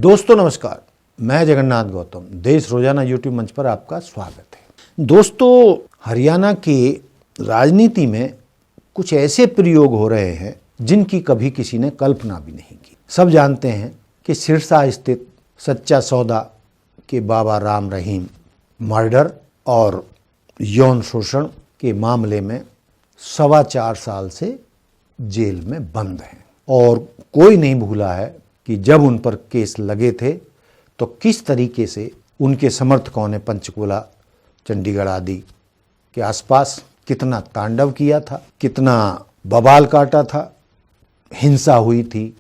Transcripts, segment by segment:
दोस्तों नमस्कार, मैं जगन्नाथ गौतम देश रोजाना यूट्यूब मंच पर आपका स्वागत है। दोस्तों, हरियाणा की राजनीति में कुछ ऐसे प्रयोग हो रहे हैं जिनकी कभी किसी ने कल्पना भी नहीं की। सब जानते हैं कि सिरसा स्थित सच्चा सौदा के बाबा राम रहीम मर्डर और यौन शोषण के मामले में 4.25 साल से जेल में बंद हैं और कोई नहीं भूला है कि जब उन पर केस लगे थे तो किस तरीके से उनके समर्थकों ने पंचकुला, चंडीगढ़ आदि के आसपास कितना तांडव किया था, कितना बवाल काटा था, हिंसा हुई थी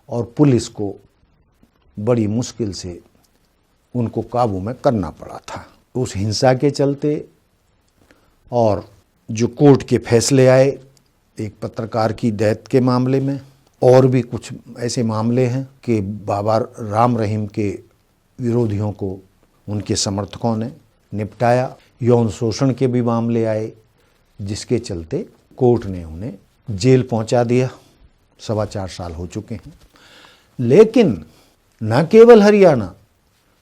और पुलिस को बड़ी मुश्किल से उनको काबू में करना पड़ा था। उस हिंसा के चलते और जो कोर्ट के फैसले आए, एक पत्रकार की डेथ के मामले में और भी कुछ ऐसे मामले हैं कि बाबा राम रहीम के विरोधियों को उनके समर्थकों ने निपटाया। यौन शोषण के भी मामले आए जिसके चलते कोर्ट ने उन्हें जेल पहुंचा दिया। 4.25 साल हो चुके हैं। लेकिन न केवल हरियाणा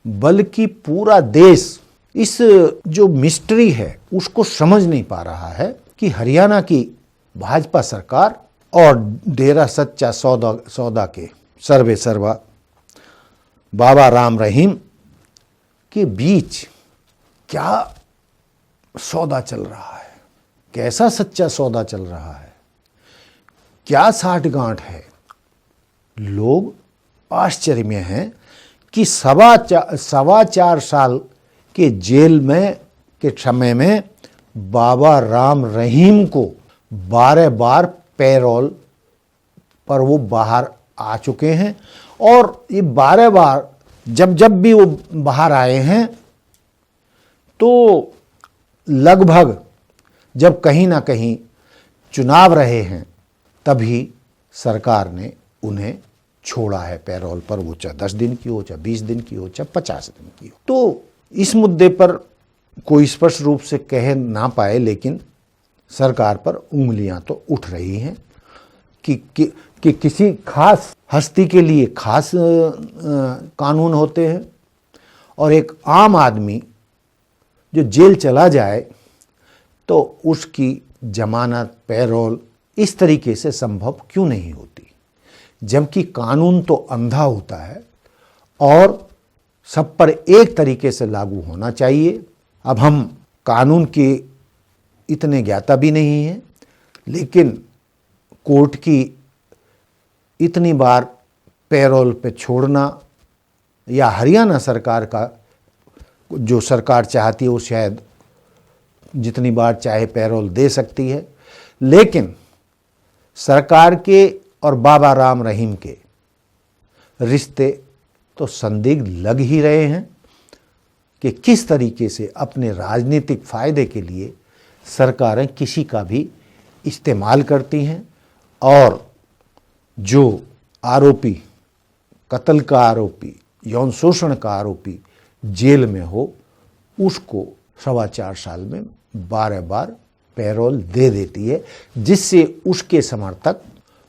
बल्कि पूरा देश इस जो मिस्ट्री है उसको समझ नहीं पा रहा है कि हरियाणा की भाजपा सरकार और डेरा सच्चा सौदा के सर्वे सर्वा बाबा राम रहीम के बीच क्या सौदा चल रहा है, कैसा सच्चा सौदा चल रहा है, क्या साठगांठ है। लोग आश्चर्य में हैं कि 4.25 साल के जेल में के समय में बाबा राम रहीम को 12 बार पैरोल पर वो बाहर आ चुके हैं और ये 12 बार जब भी वो बाहर आए हैं तो लगभग जब कहीं ना कहीं चुनाव रहे हैं तभी सरकार ने उन्हें छोड़ा है पैरोल पर, वो चाहे 10 दिन की हो, चाहे 20 दिन की हो, चाहे 50 दिन की हो। तो इस मुद्दे पर कोई स्पष्ट रूप से कह ना पाए, लेकिन सरकार पर उंगलियां तो उठ रही हैं कि किसी खास हस्ती के लिए खास कानून होते हैं और एक आम आदमी जो जेल चला जाए तो उसकी जमानत, पैरोल इस तरीके से संभव क्यों नहीं होती, जबकि कानून तो अंधा होता है और सब पर एक तरीके से लागू होना चाहिए। अब हम कानून के इतने ज्ञाता भी नहीं हैं, लेकिन कोर्ट की इतनी बार पैरोल पे छोड़ना या हरियाणा सरकार का जो सरकार चाहती है वो शायद जितनी बार चाहे पैरोल दे सकती है, लेकिन सरकार के और बाबा राम रहीम के रिश्ते तो संदिग्ध लग ही रहे हैं कि किस तरीके से अपने राजनीतिक फायदे के लिए सरकारें किसी का भी इस्तेमाल करती हैं और जो आरोपी, कत्ल का आरोपी, यौन शोषण का आरोपी जेल में हो उसको 4.25 साल में 12 बार पैरोल दे देती है, जिससे उसके समर्थक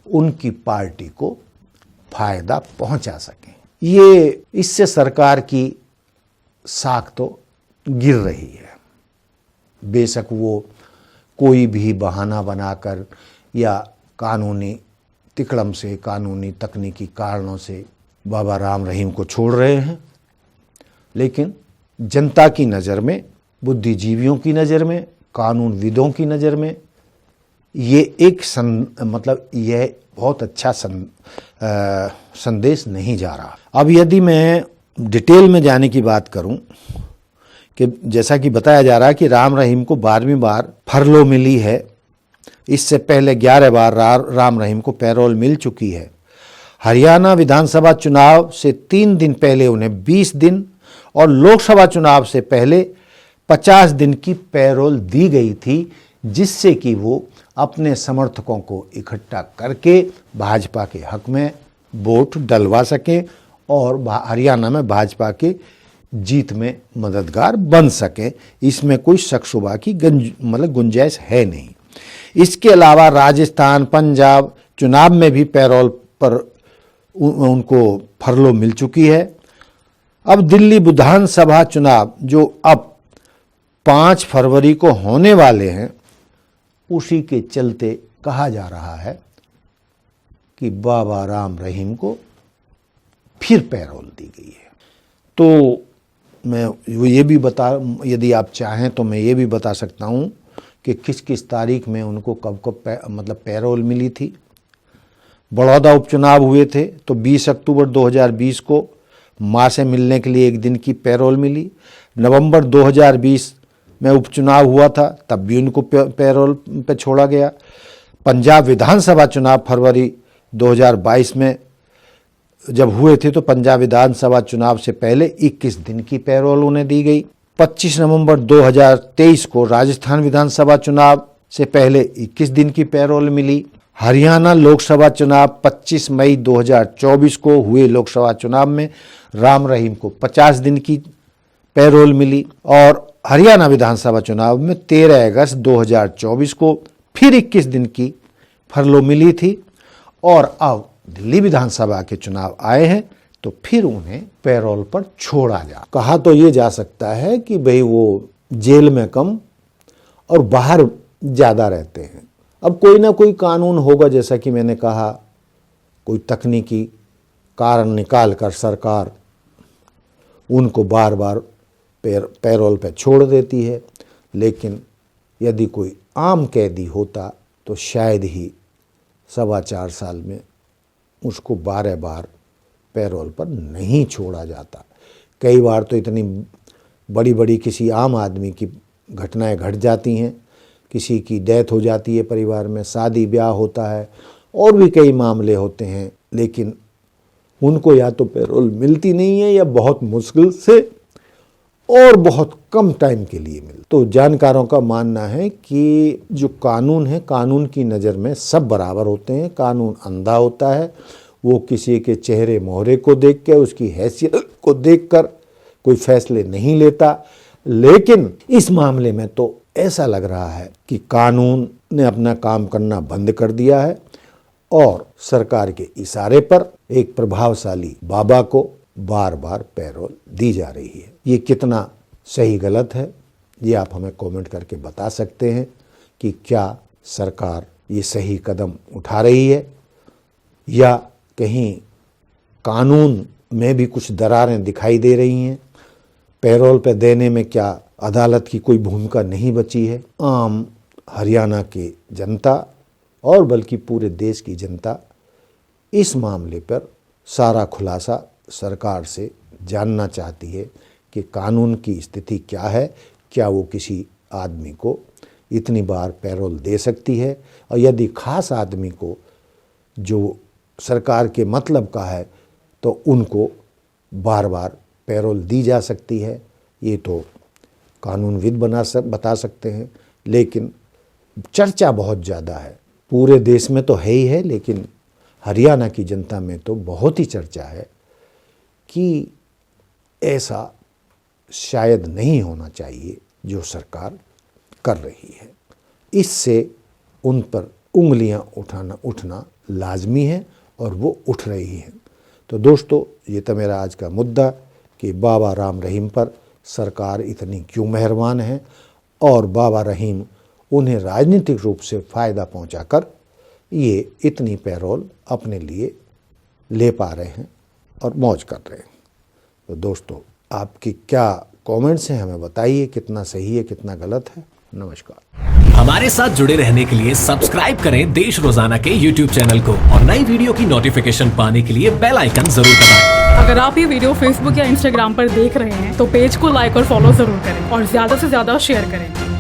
उनकी पार्टी को फायदा पहुंचा सकें। ये इससे सरकार की साख तो गिर रही है। बेशक वो कोई भी बहाना बनाकर या कानूनी तिकड़म से, कानूनी तकनीकी कारणों से बाबा राम रहीम को छोड़ रहे हैं, लेकिन जनता की नज़र में, बुद्धिजीवियों की नज़र में, कानूनविदों की नज़र में ये एक यह बहुत अच्छा संदेश नहीं जा रहा। अब यदि मैं डिटेल में जाने की बात करूं कि जैसा कि बताया जा रहा है कि राम रहीम को 12वीं बार फरलो मिली है। इससे पहले 11 बार राम रहीम को पैरोल मिल चुकी है। हरियाणा विधानसभा चुनाव से 3 दिन पहले उन्हें 20 दिन और लोकसभा चुनाव से पहले 50 दिन की पैरोल दी गई थी, जिससे कि वो अपने समर्थकों को इकट्ठा करके भाजपा के हक में वोट डलवा सकें और हरियाणा में भाजपा के जीत में मददगार बन सके। इसमें कोई शक शुबा की गुंजाइश है नहीं। इसके अलावा राजस्थान, पंजाब चुनाव में भी पैरोल पर उनको फरलो मिल चुकी है। अब दिल्ली विधानसभा चुनाव जो अब 5 फरवरी को होने वाले हैं, उसी के चलते कहा जा रहा है कि बाबा राम रहीम को फिर पैरोल दी गई है। तो मैं ये भी यदि आप चाहें तो मैं ये भी बता सकता हूं कि किस किस तारीख में उनको कब पैरोल मिली थी। बड़ौदा उपचुनाव हुए थे तो 20 अक्टूबर 2020 को मां से मिलने के लिए 1 दिन की पैरोल मिली। नवंबर 2020 में उपचुनाव हुआ था, तब भी उनको पैरोल पे छोड़ा गया। पंजाब विधानसभा चुनाव फरवरी 2022 में जब हुए थे तो पंजाब विधानसभा चुनाव से पहले 21 दिन की पैरोल उन्हें दी गई। 25 नवंबर 2023 को राजस्थान विधानसभा चुनाव से पहले 21 दिन की पैरोल मिली। हरियाणा लोकसभा चुनाव 25 मई 2024 को हुए लोकसभा चुनाव में राम रहीम को 50 दिन की पैरोल मिली और हरियाणा विधानसभा चुनाव में 13 अगस्त 2024 को फिर 21 दिन की फरलो मिली थी और अब दिल्ली विधानसभा के चुनाव आए हैं तो फिर उन्हें पैरोल पर छोड़ा जा। कहा तो ये जा सकता है कि भाई वो जेल में कम और बाहर ज़्यादा रहते हैं। अब कोई ना कोई कानून होगा, जैसा कि मैंने कहा, कोई तकनीकी कारण निकाल कर सरकार उनको बार बार पैरोल पे छोड़ देती है। लेकिन यदि कोई आम कैदी होता तो शायद ही 4.25 साल में उसको 12 बार पैरोल पर नहीं छोड़ा जाता। कई बार तो इतनी बड़ी बड़ी किसी आम आदमी की घटनाएं घट जाती हैं, किसी की डेथ हो जाती है, परिवार में शादी ब्याह होता है और भी कई मामले होते हैं, लेकिन उनको या तो पैरोल मिलती नहीं है या बहुत मुश्किल से और बहुत कम टाइम के लिए मिलती। तो जानकारों का मानना है कि जो कानून है, कानून की नज़र में सब बराबर होते हैं। कानून अंधा होता है, वो किसी के चेहरे मोहरे को देख के, उसकी हैसियत को देखकर कोई फैसले नहीं लेता। लेकिन इस मामले में तो ऐसा लग रहा है कि कानून ने अपना काम करना बंद कर दिया है और सरकार के इशारे पर एक प्रभावशाली बाबा को बार बार पैरोल दी जा रही है। ये कितना सही गलत है, ये आप हमें कमेंट करके बता सकते हैं कि क्या सरकार ये सही कदम उठा रही है या कहीं कानून में भी कुछ दरारें दिखाई दे रही हैं। पैरोल पे देने में क्या अदालत की कोई भूमिका नहीं बची है। आम हरियाणा की जनता और बल्कि पूरे देश की जनता इस मामले पर सारा खुलासा सरकार से जानना चाहती है कि कानून की स्थिति क्या है, क्या वो किसी आदमी को इतनी बार पैरोल दे सकती है और यदि खास आदमी को जो सरकार के मतलब का है तो उनको बार बार पैरोल दी जा सकती है। ये तो कानूनविद बता सकते हैं, लेकिन चर्चा बहुत ज़्यादा है, पूरे देश में तो है ही है, लेकिन हरियाणा की जनता में तो बहुत ही चर्चा है कि ऐसा शायद नहीं होना चाहिए जो सरकार कर रही है। इससे उन पर उंगलियां उठना लाजमी है और वो उठ रही हैं। तो दोस्तों, ये था मेरा आज का मुद्दा कि बाबा राम रहीम पर सरकार इतनी क्यों मेहरबान है और बाबा रहीम उन्हें राजनीतिक रूप से फ़ायदा पहुंचाकर ये इतनी पैरोल अपने लिए ले पा रहे हैं और मौज कर रहे हैं। तो दोस्तों, आपकी क्या कमेंट्स हैं, हमें बताइए कितना सही है कितना गलत है। नमस्कार। हमारे साथ जुड़े रहने के लिए सब्सक्राइब करें देश रोजाना के YouTube चैनल को और नई वीडियो की नोटिफिकेशन पाने के लिए बेल आइकन जरूर दबाएं। अगर आप ये वीडियो Facebook या Instagram पर देख रहे हैं तो पेज को लाइक और फॉलो जरूर करें और ज्यादा से ज्यादा शेयर करें।